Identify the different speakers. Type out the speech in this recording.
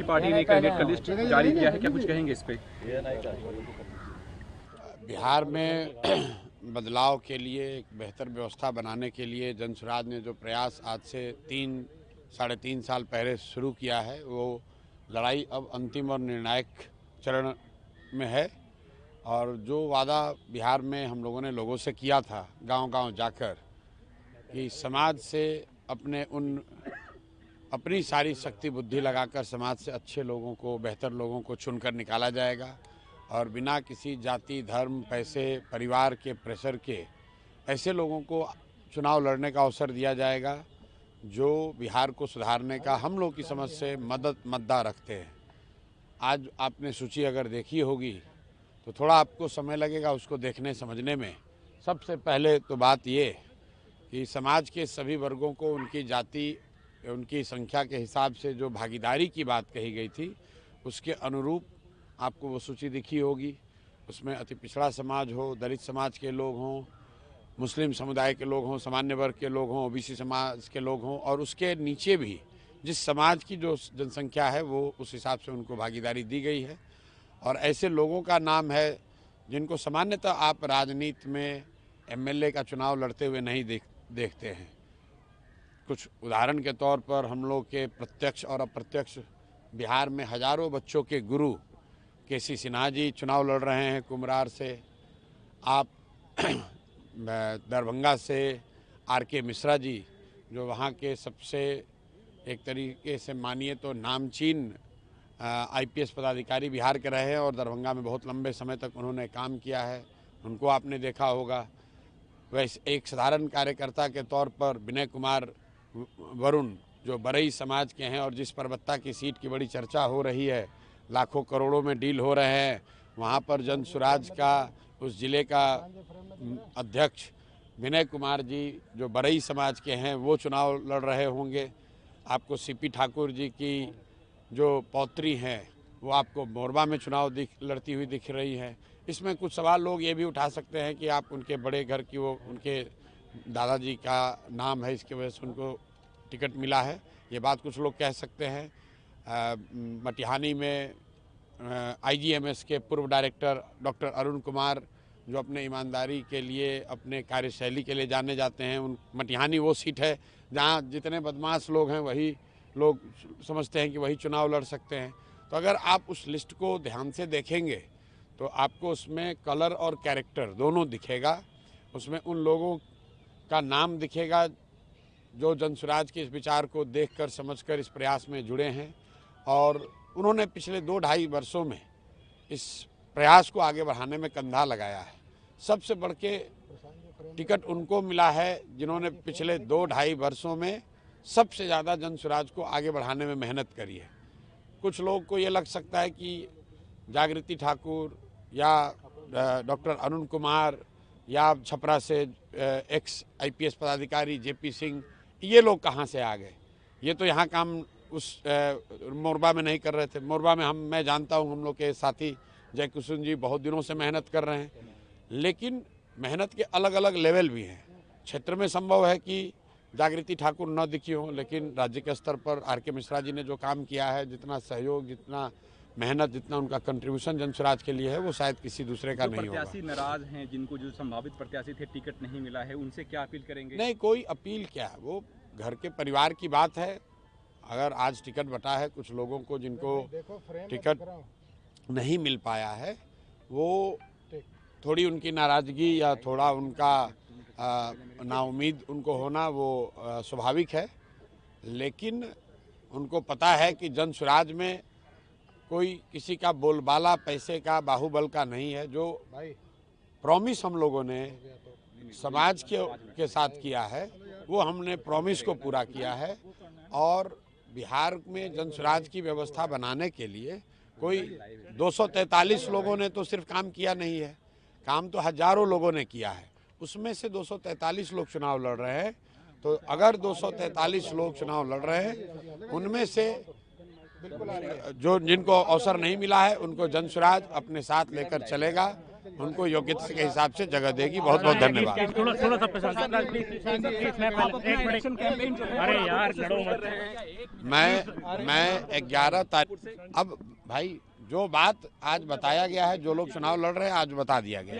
Speaker 1: Party ने candidate का list जारी किया है, क्या कुछ कहेंगे इस पे?
Speaker 2: बिहार में बदलाव के लिए, एक बेहतर व्यवस्था बनाने के लिए जनसुराज ने जो प्रयास आज से 3-3.5 साल पहले शुरू किया है, वो लड़ाई अब अंतिम और निर्णायक चरण में है। और जो वादा बिहार में हम लोगों ने लोगों से किया था गांव-गांव जाकर कि समाज से अपनी सारी शक्ति बुद्धि लगाकर समाज से अच्छे लोगों को, बेहतर लोगों को चुनकर निकाला जाएगा और बिना किसी जाति, धर्म, पैसे, परिवार के प्रेशर के ऐसे लोगों को चुनाव लड़ने का अवसर दिया जाएगा जो बिहार को सुधारने का हम लोग की समझ से मद्दा रखते हैं। आज आपने सूची अगर देखी होगी तो थोड़ा आपको समय लगेगा उसको देखने समझने में। सबसे पहले तो बात ये कि समाज के सभी वर्गों को उनकी जाति, उनकी संख्या के हिसाब से जो भागीदारी की बात कही गई थी, उसके अनुरूप आपको वो सूची दिखी होगी। उसमें अति पिछड़ा समाज हो, दलित समाज के लोग हों, मुस्लिम समुदाय के लोग हों, सामान्य वर्ग के लोग हों, ओबीसी समाज के लोग हों, और उसके नीचे भी जिस समाज की जो जनसंख्या है वो उस हिसाब से उनको भागीदारी दी गई है। और ऐसे लोगों का नाम है जिनको सामान्यतः आप राजनीति में एमएलए का चुनाव लड़ते हुए नहीं देखते हैं। कुछ उदाहरण के तौर पर हम लोग के प्रत्यक्ष और अप्रत्यक्ष बिहार में हजारों बच्चों के गुरु केसी सिन्हा जी चुनाव लड़ रहे हैं कुम्हरार से। आप दरभंगा से आरके मिश्रा जी, जो वहाँ के सबसे एक तरीके से मानिए तो नामचीन आईपीएस पदाधिकारी बिहार के रहे हैं और दरभंगा में बहुत लंबे समय तक उन्होंने काम किया है, उनको आपने देखा होगा। वैसे एक साधारण कार्यकर्ता के तौर पर विनय कुमार वरुण, जो बरई समाज के हैं और जिस परबत्ता की सीट की बड़ी चर्चा हो रही है, लाखों करोड़ों में डील हो रहे हैं, वहाँ पर जनसुराज का उस जिले का अध्यक्ष विनय कुमार जी जो बरई समाज के हैं वो चुनाव लड़ रहे होंगे। आपको सीपी ठाकुर जी की जो पौत्री हैं वो आपको मोरबा में चुनाव लड़ती हुई दिख रही हैं। इसमें कुछ सवाल लोग ये भी उठा सकते हैं कि आप उनके बड़े घर की, वो उनके दादाजी का नाम है, इसकी वजह से उनको टिकट मिला है, ये बात कुछ लोग कह सकते हैं। मटिहानी में आईजीएमएस के पूर्व डायरेक्टर डॉक्टर अरुण कुमार, जो अपने ईमानदारी के लिए, अपने कार्यशैली के लिए जाने जाते हैं, उन मटिहानी वो सीट है जहां जितने बदमाश लोग हैं वही लोग समझते हैं कि वही चुनाव लड़ सकते हैं। तो अगर आप उस लिस्ट को ध्यान से देखेंगे तो आपको उसमें कलर और कैरेक्टर दोनों दिखेगा। उसमें उन लोगों का नाम दिखेगा जो जनसुराज के इस विचार को देखकर समझकर इस प्रयास में जुड़े हैं और उन्होंने पिछले 2-2.5 वर्षों में इस प्रयास को आगे बढ़ाने में कंधा लगाया है। सबसे बढ़ के टिकट उनको मिला है जिन्होंने पिछले 2-2.5 वर्षों में सबसे ज़्यादा जनसुराज को आगे बढ़ाने में मेहनत करी है। कुछ लोग को ये लग सकता है कि जागृति ठाकुर या डॉक्टर अरुण कुमार या छपरा से एक्स आईपीएस पदाधिकारी जेपी सिंह, ये लोग कहाँ से आ गए? ये तो यहाँ काम उस मोरबा में नहीं कर रहे थे। मोरबा में मैं जानता हूँ, हम लोग के साथी जय कुसुम जी बहुत दिनों से मेहनत कर रहे हैं, लेकिन मेहनत के अलग अलग लेवल भी हैं। क्षेत्र में संभव है कि जागृति ठाकुर न दिखी हो, लेकिन राज्य के स्तर पर आरके मिश्रा जी ने जो काम किया है, जितना सहयोग, जितना मेहनत, जितना उनका कंट्रीब्यूशन जनसुराज के लिए है, वो शायद किसी दूसरे का नहीं होगा।
Speaker 1: प्रत्याशी नाराज हैं, जिनको जो संभावित प्रत्याशी थे टिकट नहीं मिला है, उनसे क्या अपील करेंगे?
Speaker 2: नहीं, कोई अपील क्या, वो घर के परिवार की बात है। अगर आज टिकट बटा है, कुछ लोगों को जिनको टिकट नहीं मिल पाया है, वो थोड़ी उनकी नाराजगी या थोड़ा उनका नाउम्मीद उनको होना वो स्वाभाविक है, लेकिन उनको पता है कि जनसुराज में कोई किसी का बोलबाला पैसे का, बाहुबल का नहीं है। जो प्रॉमिस हम लोगों ने समाज के साथ किया है वो हमने प्रॉमिस को पूरा किया है। और बिहार में जनसुराज की व्यवस्था बनाने के लिए कोई 243 लोगों ने तो सिर्फ काम किया नहीं है, काम तो हजारों लोगों ने किया है। उसमें से 243 लोग चुनाव लड़ रहे हैं। तो अगर 243 लोग चुनाव लड़ रहे हैं, उनमें से जो जिनको अवसर नहीं मिला है उनको जनसुराज अपने साथ लेकर चलेगा। उनको योग्यता के हिसाब से जगह देगी। बहुत बहुत धन्यवाद।
Speaker 3: थोड़ा सा प्रशांत अरे यार लड़ो मत।
Speaker 2: मैं 11 तारीख, अब भाई जो बात आज बताया गया है, जो लोग चुनाव लड़ रहे हैं आज बता दिया गया है।